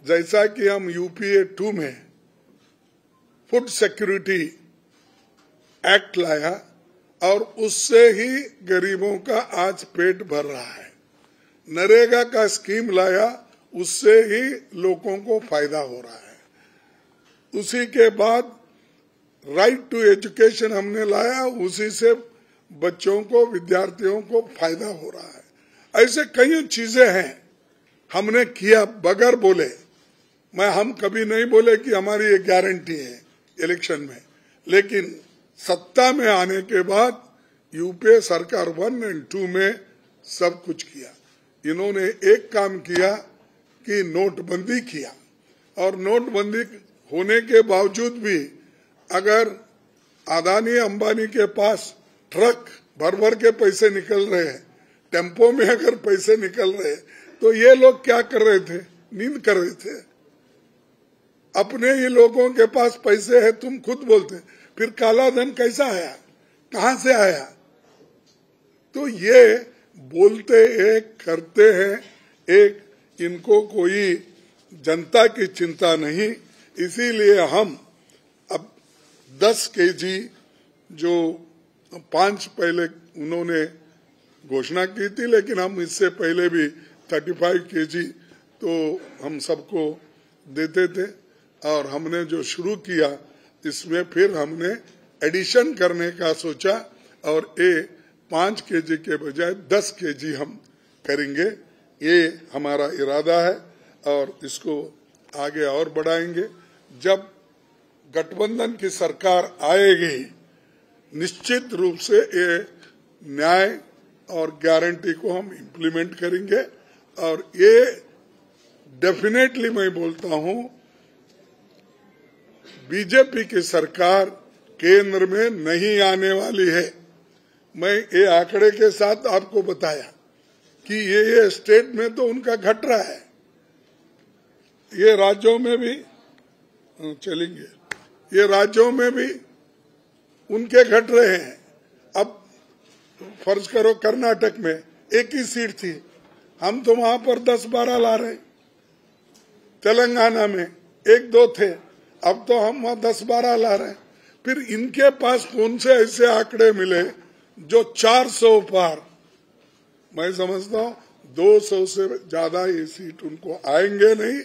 जैसा कि हम यूपीए 2 में फूड सिक्योरिटी एक्ट लाया और उससे ही गरीबों का आज पेट भर रहा है। नरेगा का स्कीम लाया, उससे ही लोगों को फायदा हो रहा है। उसी के बाद राइट टू एजुकेशन हमने लाया, उसी से बच्चों को, विद्यार्थियों को फायदा हो रहा है। ऐसे कई चीजें हैं हमने किया बगैर बोले। हम कभी नहीं बोले कि हमारी ये गारंटी है इलेक्शन में, लेकिन सत्ता में आने के बाद यूपीए सरकार 1 और 2 में सब कुछ किया। इन्होंने एक काम किया कि नोटबंदी किया, और नोटबंदी होने के बावजूद भी अगर अदानी अंबानी के पास ट्रक भर भर के पैसे निकल रहे हैं, टेम्पो में अगर पैसे निकल रहे, तो ये लोग क्या कर रहे थे? नींद कर रहे थे। अपने ही लोगों के पास पैसे है, तुम खुद बोलते, फिर काला धन कैसा आया, कहां से आया? तो ये बोलते एक, करते हैं एक, इनको कोई जनता की चिंता नहीं। इसीलिए हम अब 10 केजी जो 5 पहले उन्होंने घोषणा की थी, लेकिन हम इससे पहले भी 35 केजी तो हम सबको देते थे, और हमने जो शुरू किया इसमें फिर हमने एडिशन करने का सोचा, और ये 5 केजी के बजाय 10 केजी हम करेंगे। ये हमारा इरादा है और इसको आगे और बढ़ाएंगे। जब गठबंधन की सरकार आएगी, निश्चित रूप से ये न्याय और गारंटी को हम इम्प्लीमेंट करेंगे, और ये डेफिनेटली मैं बोलता हूं, बीजेपी की सरकार केंद्र में नहीं आने वाली है। मैं ये आंकड़े के साथ आपको बताया कि ये स्टेट में तो उनका घट रहा है, ये राज्यों में भी चलेंगे, ये राज्यों में भी उनके घट रहे हैं। अब फर्ज करो कर्नाटक में 1 ही सीट थी, हम तो वहां पर 10-12 ला रहे। तेलंगाना में 1-2 थे, अब तो हम वहां 10-12 ला रहे। फिर इनके पास कौन से ऐसे आंकड़े मिले जो 400 पार? मैं समझता हूं 200 से ज्यादा ये सीट उनको आएंगे नहीं,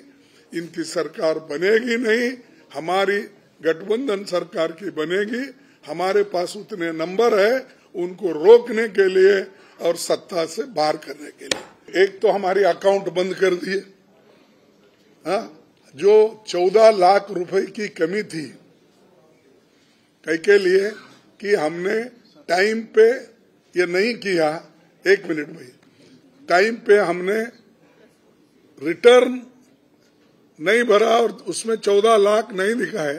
इनकी सरकार बनेगी नहीं। हमारी गठबंधन सरकार की बनेगी। हमारे पास उतने नंबर है उनको रोकने के लिए और सत्ता से बाहर करने के लिए। एक तो हमारी अकाउंट बंद कर दिए, जो 14 लाख रुपए की कमी थी, के लिए कि हमने टाइम पे ये नहीं किया। 1 मिनट भाई, टाइम पे हमने रिटर्न नहीं भरा और उसमें 14 लाख नहीं दिखाए,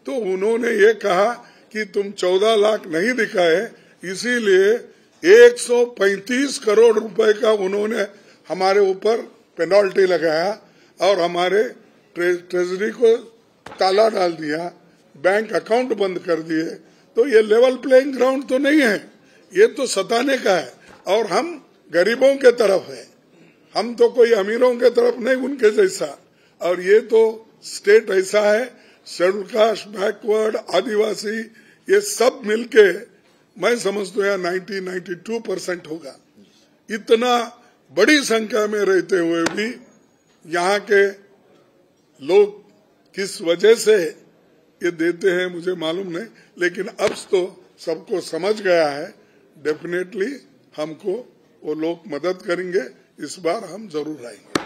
तो उन्होंने ये कहा कि तुम 14 लाख नहीं दिखाए, इसीलिए 135 करोड़ रुपए का उन्होंने हमारे ऊपर पेनल्टी लगाया और हमारे ट्रेजरी को ताला डाल दिया, बैंक अकाउंट बंद कर दिए। तो ये लेवल प्लेइंग ग्राउंड तो नहीं है, ये तो सताने का है। और हम गरीबों के तरफ है, हम तो कोई अमीरों के तरफ नहीं उनके जैसा। और ये तो स्टेट ऐसा है, शेड्यूल कास्ट, बैकवर्ड, आदिवासी, ये सब मिलके मैं समझता हूँ 92% होगा। इतना बड़ी संख्या में रहते हुए भी यहाँ के लोग किस वजह से ये देते हैं मुझे मालूम नहीं, लेकिन अब तो सबको समझ गया है। डेफिनेटली हमको वो लोग मदद करेंगे, इस बार हम जरूर आएंगे।